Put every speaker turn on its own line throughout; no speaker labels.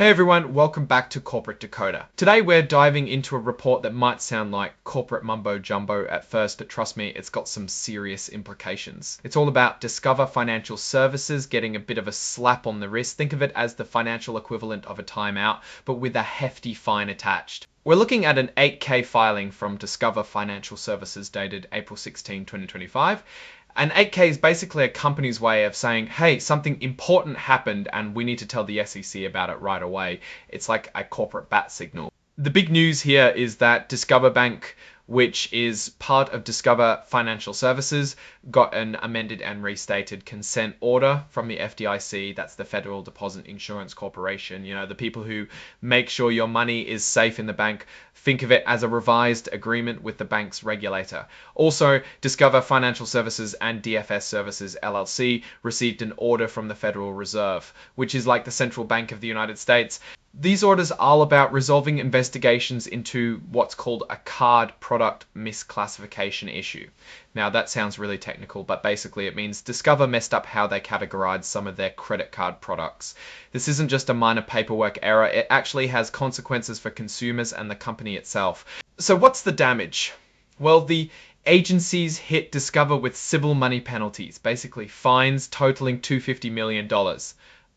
Hey everyone, welcome back to Corporate Decoder. Today we're diving into a report that might sound like corporate mumbo jumbo at first, but trust me, it's got some serious implications. It's all about Discover Financial Services getting a bit of a slap on the wrist. Think of it as the financial equivalent of a timeout, but with a hefty fine attached. We're looking at an 8K filing from Discover Financial Services dated April 16, 2025. And 8K is basically a company's way of saying, hey, something important happened and we need to tell the SEC about it right away. It's like a corporate bat signal. The big news here is that Discover Bank, which is part of Discover Financial Services, got an amended and restated consent order from the FDIC. That's the Federal Deposit Insurance Corporation. You know, the people who make sure your money is safe in the bank. Think of it as a revised agreement with the bank's regulator. Also, Discover Financial Services and DFS Services LLC received an order from the Federal Reserve, which is like the central bank of the United States. These orders are all about resolving investigations into what's called a card product misclassification issue. Now that sounds really technical, but basically it means Discover messed up how they categorized some of their credit card products. This isn't just a minor paperwork error, it actually has consequences for consumers and the company itself. So what's the damage? Well, the agencies hit Discover with civil money penalties, basically fines totaling $250 million.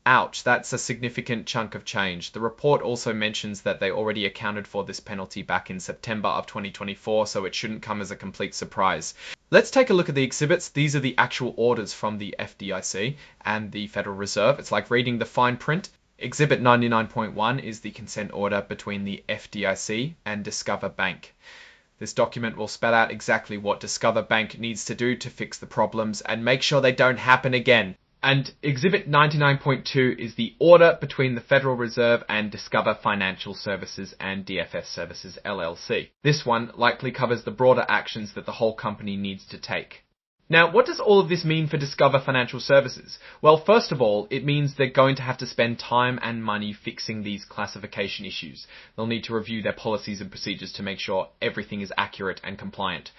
Ouch, that's a significant chunk of change. The report also mentions that they already accounted for this penalty back in September of 2024, so it shouldn't come as a complete surprise. Let's take a look at the exhibits. These are the actual orders from the FDIC and the Federal Reserve. It's like reading the fine print. Exhibit 99.1 is the consent order between the FDIC and Discover Bank. This document will spell out exactly what Discover Bank needs to do to fix the problems and make sure they don't happen again. And Exhibit 99.2 is the order between the Federal Reserve and Discover Financial Services and DFS Services LLC. This one likely covers the broader actions that the whole company needs to take. Now, what does all of this mean for Discover Financial Services? Well, first of all, it means they're going to have to spend time and money fixing these classification issues. They'll need to review their policies and procedures to make sure everything is accurate and compliant.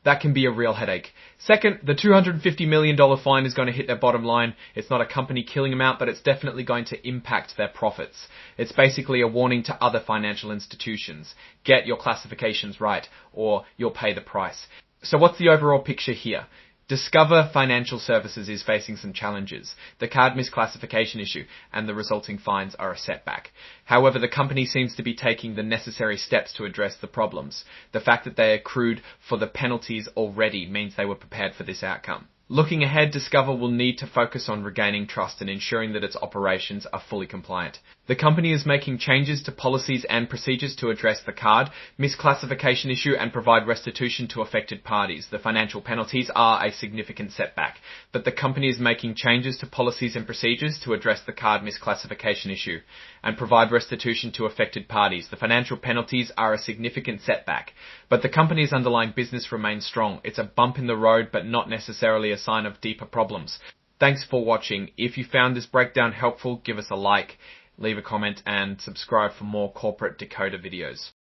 That can be a real headache. Second, the $250 million fine is going to hit their bottom line. It's not a company killing them out, but it's definitely going to impact their profits. It's basically a warning to other financial institutions. Get your classifications right, or you'll pay the price. So what's the overall picture here? Discover Financial Services is facing some challenges. The card misclassification issue and the resulting fines are a setback. However, the company seems to be taking the necessary steps to address the problems. The fact that they accrued for the penalties already means they were prepared for this outcome. Looking ahead, Discover will need to focus on regaining trust and ensuring that its operations are fully compliant. The company is making changes to policies and procedures to address the card misclassification issue and provide restitution to affected parties. The financial penalties are a significant setback, but the company is making changes to policies and procedures to address the card misclassification issue and provide restitution to affected parties. The financial penalties are a significant setback, but the company's underlying business remains strong. It's a bump in the road, but not necessarily a sign of deeper problems. Thanks for watching. If you found this breakdown helpful, give us a like, leave a comment and subscribe for more Corporate Decoder videos.